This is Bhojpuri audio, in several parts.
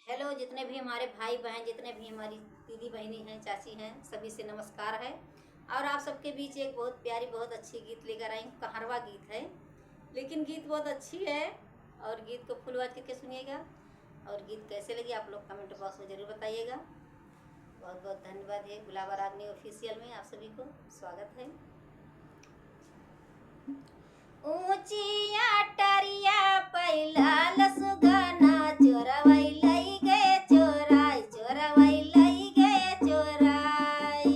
हेलो, जितने भी हमारे भाई बहन, जितने भी हमारी दीदी बहनी हैं, चाची हैं, सभी से नमस्कार है। और आप सबके बीच एक बहुत प्यारी, बहुत अच्छी गीत लेकर आई हूँ। कहारवा गीत है, लेकिन गीत बहुत अच्छी है। और गीत को फुल आवाज करके सुनिएगा। और गीत कैसे लगी आप लोग कमेंट बॉक्स में ज़रूर बताइएगा। बहुत बहुत धन्यवाद है। गुलाबा रागनी ऑफिशियल में आप सभी को स्वागत है। ऊंचिया टरिया पहिला लसुगाना चोरवई लई गे चोराई, चोरवई लई गे चोराई।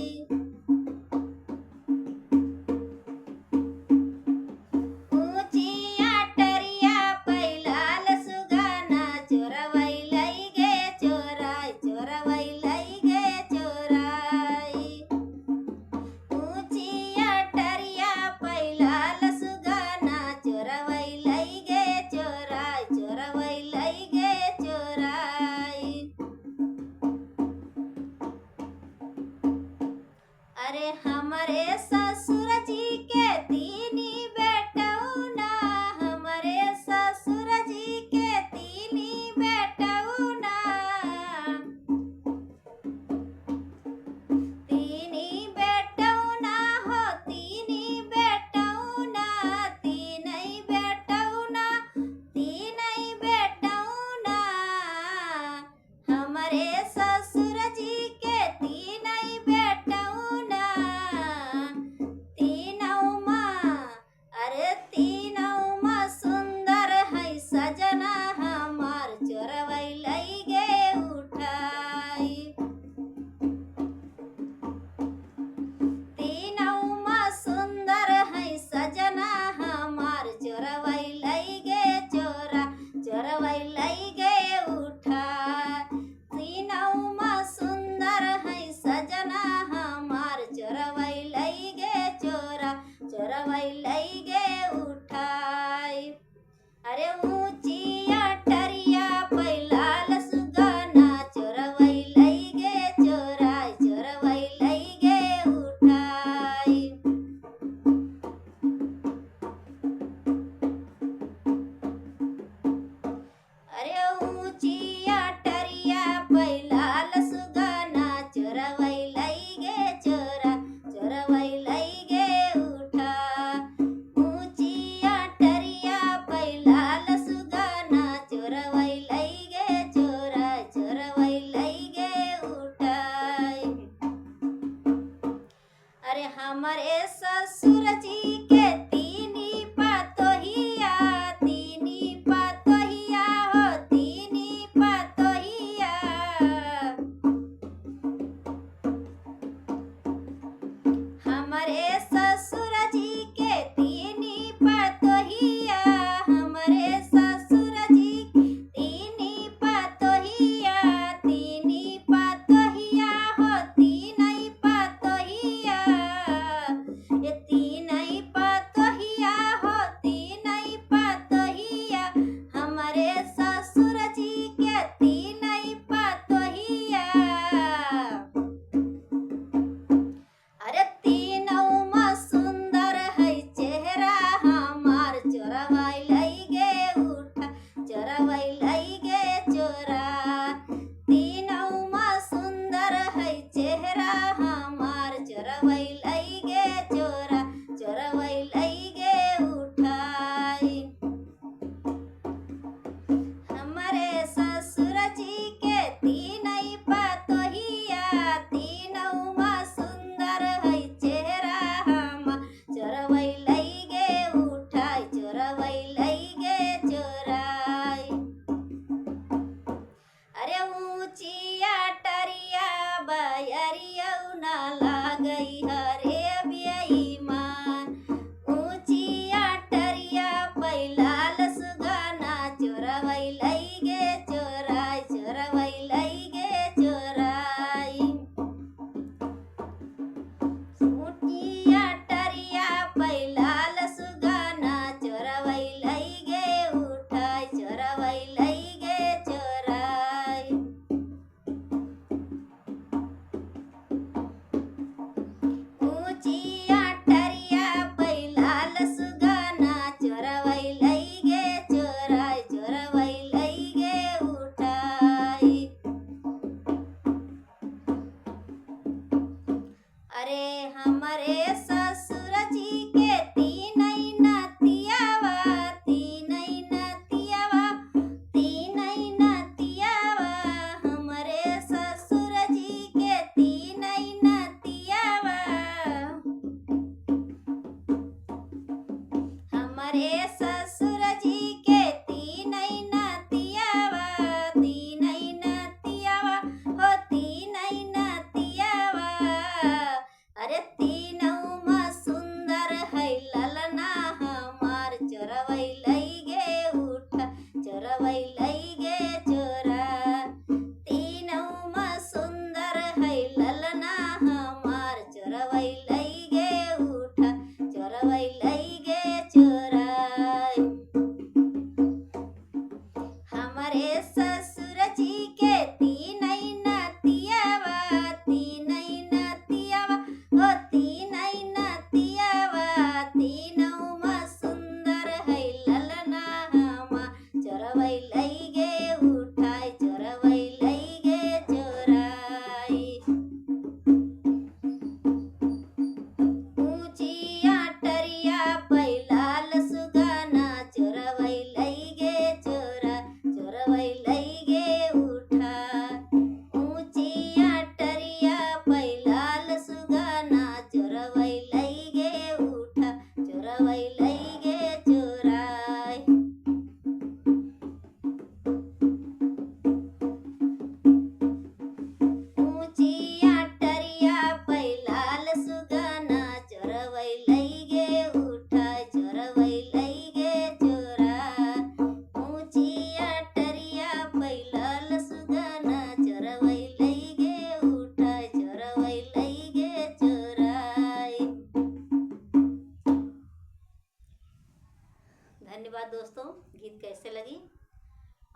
ऊंचिया टरिया पहिला लसुगाना चोरवई लई गे चोराई, चोरवई लई गे चोराई। ऊंचिया टरिया पहिला लसुगाना चोरवई लई गे चोराई, चोरवई लई गे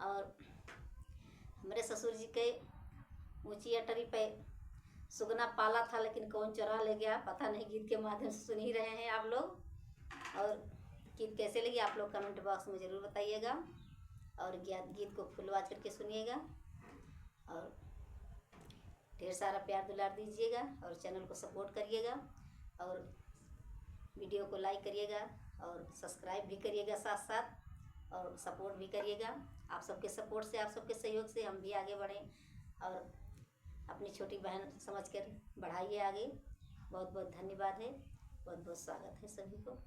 और हमारे ससुर जी के ऊंची अटरी पे सुगना पाला था, लेकिन कौन चुरा ले गया पता नहीं। गीत के माध्यम से सुन ही रहे हैं आप लोग। और गीत कैसे लगी आप लोग कमेंट बॉक्स में ज़रूर बताइएगा। और गीत को फुल आवाज करके सुनिएगा और ढेर सारा प्यार दुलार दीजिएगा और चैनल को सपोर्ट करिएगा और वीडियो को लाइक करिएगा और सब्सक्राइब भी करिएगा साथ साथ, और सपोर्ट भी करिएगा। आप सबके सपोर्ट से, आप सबके सहयोग से हम भी आगे बढ़ें और अपनी छोटी बहन समझकर बढ़ाइए आगे। बहुत बहुत धन्यवाद है, बहुत बहुत स्वागत है सभी को।